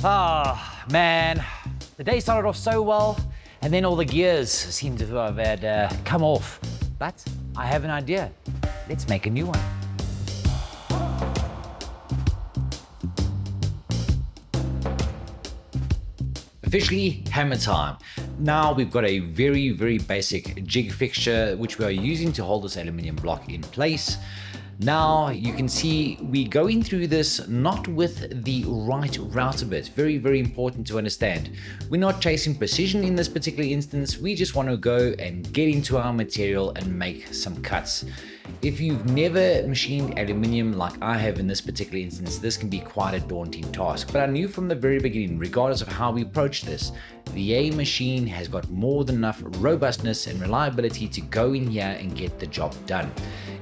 Ah, man, the day started off so well, and then all the gears seem to have had come off. But I have an idea. Let's make a new one. Officially hammer time. Now we've got a very basic jig fixture which we are using to hold this aluminium block in place. Now you can see we're going through this not with the right router bit. Very important to understand. We're not chasing precision in this particular instance. We just want to go and get into our material and make some cuts. If you've never machined aluminium like I have in this particular instance, this can be quite a daunting task. But I knew from the very beginning, regardless of how we approach this, the A machine has got more than enough robustness and reliability to go in here and get the job done.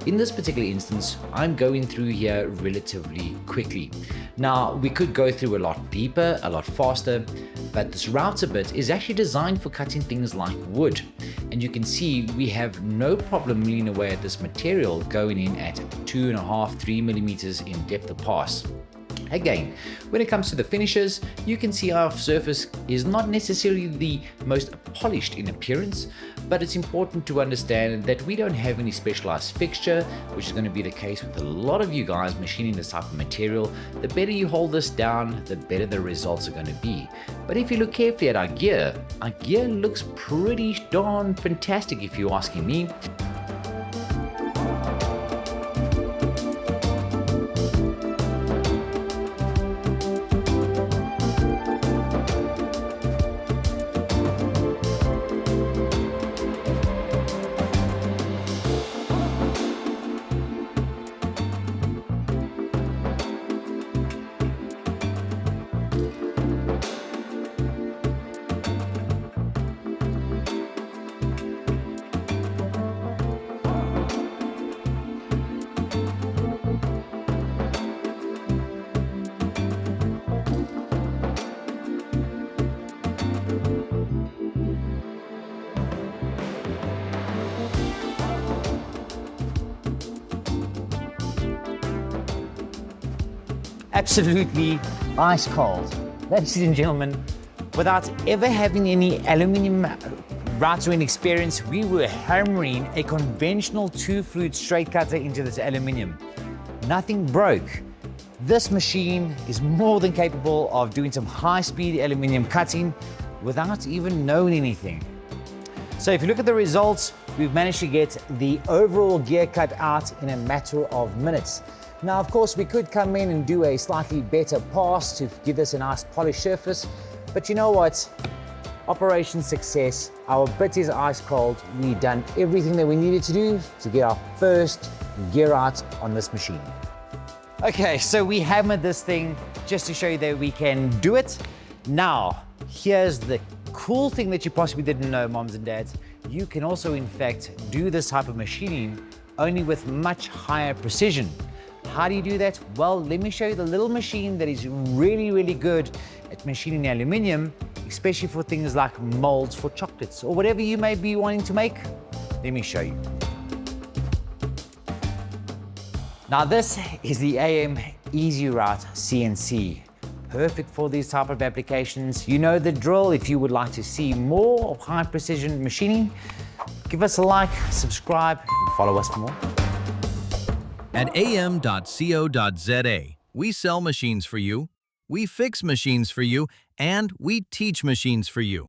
In this particular instance, I'm going through here relatively quickly. Now, we could go through a lot deeper, a lot faster, but this router bit is actually designed for cutting things like wood. And you can see we have no problem milling away at this material going in at 2.5, 3 millimeters in depth of pass. Again, when it comes to the finishes, you can see our surface is not necessarily the most polished in appearance, but it's important to understand that we don't have any specialized fixture, which is going to be the case with a lot of you guys machining this type of material. The better you hold this down, the better the results are going to be. But if you look carefully at our gear looks pretty darn fantastic if you're asking me. Absolutely ice cold. Ladies and gentlemen, without ever having any aluminium routering experience, we were hammering a conventional 2-flute straight cutter into this aluminium. Nothing broke. This machine is more than capable of doing some high-speed aluminium cutting without even knowing anything. So if you look at the results, we've managed to get the overall gear cut out in a matter of minutes. Now, of course, we could come in and do a slightly better pass to give us a nice polished surface, but you know what? Operation success. Our bit is ice cold. We've done everything that we needed to do to get our first gear out on this machine. Okay, so we hammered this thing just to show you that we can do it. Now, here's the cool thing that you possibly didn't know, moms and dads. You can also, in fact, do this type of machining only with much higher precision. How do you do that? Well, let me show you the little machine that is really good at machining aluminium, especially for things like molds for chocolates or whatever you may be wanting to make. Let me show you. Now this is the AM EasyRoute CNC. Perfect for these type of applications. You know the drill. If you would like to see more of high precision machining, give us a like, subscribe, and follow us for more. At AM.CO.za, we sell machines for you, we fix machines for you, and we teach machines for you.